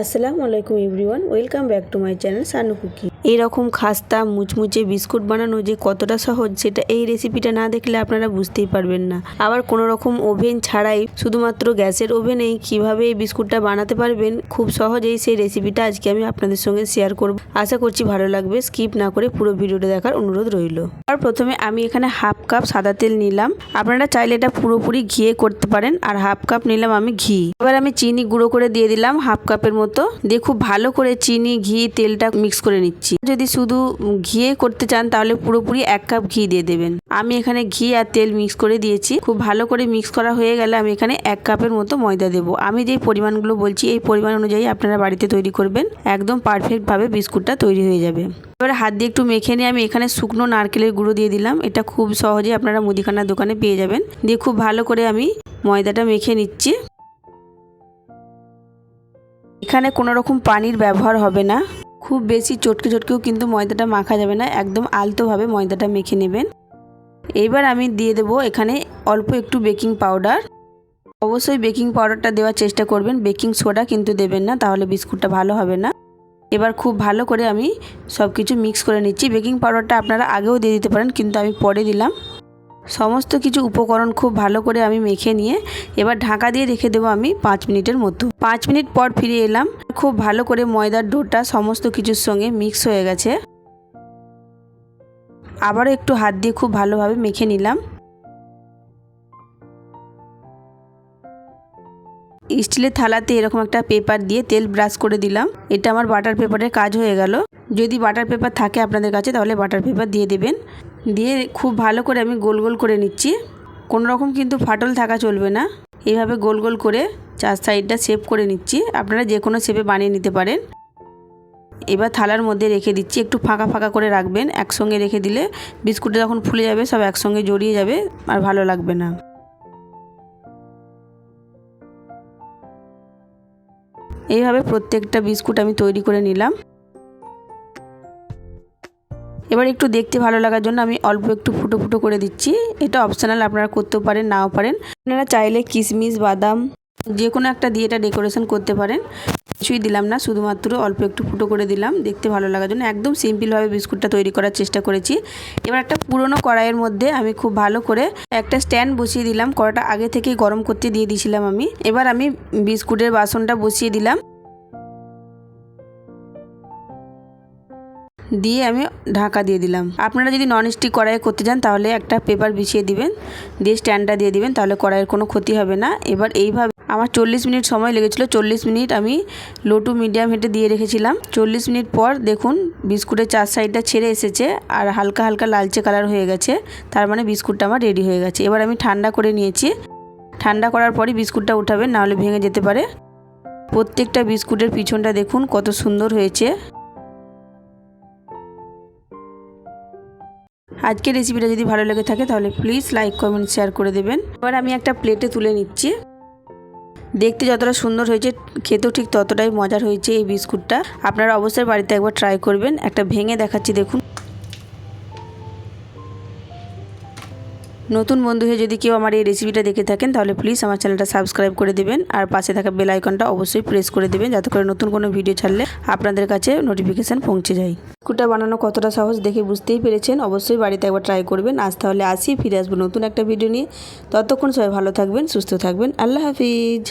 আসসালামু আলাইকুম everyone, welcome back to my channel Sanu কুকি। এইরকম খাস্তা মুচমুচে বিস্কুট বানানো যে কতটা সহজ সেটা এই রেসিপিটা না দেখলে আপনারা বুঝতেই পারবেন না। আবার কোনো রকম ওভেন ছাড়াই শুধুমাত্র গ্যাসের ওভেনেই কিভাবে এই বিস্কুটটা বানাতে পারবেন খুব সহজেই, সেই রেসিপিটা আজকে আমি আপনাদের সঙ্গে শেয়ার করব। আশা করছি ভালো লাগবে, স্কিপ না করে পুরো ভিডিওটা দেখার অনুরোধ রইল। আর প্রথমে আমি এখানে হাফ কাপ সাদা তেল নিলাম, আপনারা চাইলে এটা পুরোপুরি ঘিয়ে করতে পারেন। আর হাফ কাপ নিলাম আমি ঘি। এবার আমি চিনি গুঁড়ো করে দিয়ে দিলাম হাফ কাপের মতো, দিয়ে খুব ভালো করে চিনি ঘি তেলটা মিক্স করে নিচ্ছি। যদি শুধু ঘিয়ে করতে চান তাহলে পুরোপুরি 1 কাপ ঘি দিয়ে দেবেন। আমি এখানে ঘি আর তেল মিক্স করে দিয়েছি। খুব ভালো করে মিক্স করা হয়ে গেলে আমি এখানে 1 কাপের মতো ময়দা দেবো। আমি যেই পরিমাণগুলো বলছি এই পরিমাণ অনুযায়ী আপনারা বাড়িতে তৈরি করবেন, একদম পারফেক্টভাবে বিস্কুটটা তৈরি হয়ে যাবে। এবার হাত দিয়ে একটু মেখে নিয়ে আমি এখানে শুকনো নারকেলের গুঁড়ো দিয়ে দিলাম। এটা খুব সহজে আপনারা মুদিখানার দোকানে পেয়ে যাবেন। দিয়ে খুব ভালো করে আমি ময়দাটা মেখে নিচ্ছি। এখানে কোনো রকম পানির ব্যবহার হবে না, খুব বেশি চটকেও কিন্তু ময়দাটা মাখা যাবে না, একদম আলতোভাবে ময়দাটা মেখে নেবেন। এইবার আমি দিয়ে দেবো এখানে অল্প একটু বেকিং পাউডার। অবশ্যই বেকিং পাউডারটা দেওয়ার চেষ্টা করবেন, বেকিং সোডা কিন্তু দেবেন না, তাহলে বিস্কুটটা ভালো হবে না। এবার খুব ভালো করে আমি সব কিছু মিক্স করে নিচ্ছি। বেকিং পাউডারটা আপনারা আগেও দিয়ে দিতে পারেন, কিন্তু আমি পরে দিলাম। সমস্ত কিছু উপকরণ খুব ভালো করে আমি মেখে নিয়ে এবার ঢাকা দিয়ে রেখে দেবো আমি 5 মিনিটের মতো। 5 মিনিট পর ফিরে এলাম। খুব ভালো করে ময়দার ডোটা সমস্ত কিছুর সঙ্গে মিক্স হয়ে গেছে। আবারও একটু হাত দিয়ে খুব ভালোভাবে মেখে নিলাম। স্টিলের থালাতে এরকম একটা পেপার দিয়ে তেল ব্রাশ করে দিলাম। এটা আমার বাটার পেপারের কাজ হয়ে গেল। যদি বাটার পেপার থাকে আপনাদের কাছে তাহলে বাটার পেপার দিয়ে দেবেন। দিয়ে খুব ভালো করে আমি গোল গোল করে নিচ্ছি। কোনো রকম কিন্তু ফাটল থাকা চলবে না। এইভাবে গোল গোল করে 4 সাইডটা শেপ করে নিচ্ছি। আপনারা যে কোনো শেপে বানিয়ে নিতে পারেন। এবার থালার মধ্যে রেখে দিচ্ছি, একটু ফাঁকা ফাঁকা করে রাখবেন। একসঙ্গে রেখে দিলে বিস্কুটটা যখন ফুলে যাবে সব একসঙ্গে জড়িয়ে যাবে আর ভালো লাগবে না। এইভাবে প্রত্যেকটা বিস্কুট আমি তৈরি করে নিলাম। এবার একটু দেখতে ভালো লাগার জন্য আমি অল্প একটু ফুটো ফুটো করে দিচ্ছি। এটা অপশনাল, আপনারা করতেও পারেন নাও পারেন। আপনারা চাইলে কিশমিশ বাদাম যে কোনো একটা দিয়ে এটা ডেকোরেশন করতে পারেন। কিছুই দিলাম না, শুধুমাত্র অল্প একটু ফুটো করে দিলাম দেখতে ভালো লাগার জন্য। একদম সিম্পলভাবে বিস্কুটটা তৈরি করার চেষ্টা করেছি। এবার একটা পুরনো কড়াইয়ের মধ্যে আমি খুব ভালো করে একটা স্ট্যান্ড বসিয়ে দিলাম। কড়াইটা আগে থেকেই গরম করতে দিয়ে দিয়েছিলাম আমি। এবার আমি বিস্কুটের বাসনটা বসিয়ে দিলাম, দিয়ে আমি ঢাকা দিয়ে দিলাম। আপনারা যদি ননস্টিক কড়াইয়ে করতে চান তাহলে একটা পেপার বিছিয়ে দিবেন, দিয়ে স্ট্যান্ডটা দিয়ে দিবেন, তাহলে কড়াইয়ের কোনো ক্ষতি হবে না। এবার এইভাবে আমার 40 মিনিট সময় লেগেছিল। 40 মিনিট আমি লো টু মিডিয়াম হিটে দিয়ে রেখেছিলাম। 40 মিনিট পর দেখুন বিস্কুটের 4 সাইডটা ছেড়ে এসেছে আর হালকা হালকা লালচে কালার হয়ে গেছে। তার মানে বিস্কুটটা আমার রেডি হয়ে গেছে। এবার আমি ঠান্ডা করে নিয়েছি। ঠান্ডা করার পরই বিস্কুটটা উঠাবেন, নাহলে ভেঙে যেতে পারে। প্রত্যেকটা বিস্কুটের পিছনটা দেখুন কত সুন্দর হয়েছে। আজকের রেসিপিটা যদি ভালো লেগে থাকে তাহলে প্লিজ লাইক কমেন্ট শেয়ার করে দেবেন। এবার আমি একটা প্লেটে তুলে নিচ্ছি। দেখতে যতটা সুন্দর হয়েছে খেতেও ঠিক ততটাই মজার হয়েছে এই বিস্কুটটা। আপনারা অবশ্যই বাড়িতে একবার ট্রাই করবেন। একটা ভেঙে দেখাচ্ছি দেখুন। নতুন বন্ধু হয়ে যদি কেউ আমার এই রেসিপিটা দেখে থাকেন তাহলে প্লিজ আমার চ্যানেলটা সাবস্ক্রাইব করে দেবেন আর পাশে থাকা বেল আইকনটা অবশ্যই প্রেস করে দেবেন, যাতে করে নতুন কোনো ভিডিও ছাড়লে আপনাদের কাছে নোটিফিকেশান পৌঁছে যায়। বিস্কুটটা বানানো কতটা সহজ দেখে বুঝতেই পেরেছেন। অবশ্যই বাড়িতে একবার ট্রাই করবেন। আজ তাহলে আসি, ফিরে আসবো নতুন একটা ভিডিও নিয়ে। ততক্ষণ সবাই ভালো থাকবেন, সুস্থ থাকবেন। আল্লাহ হাফিজ।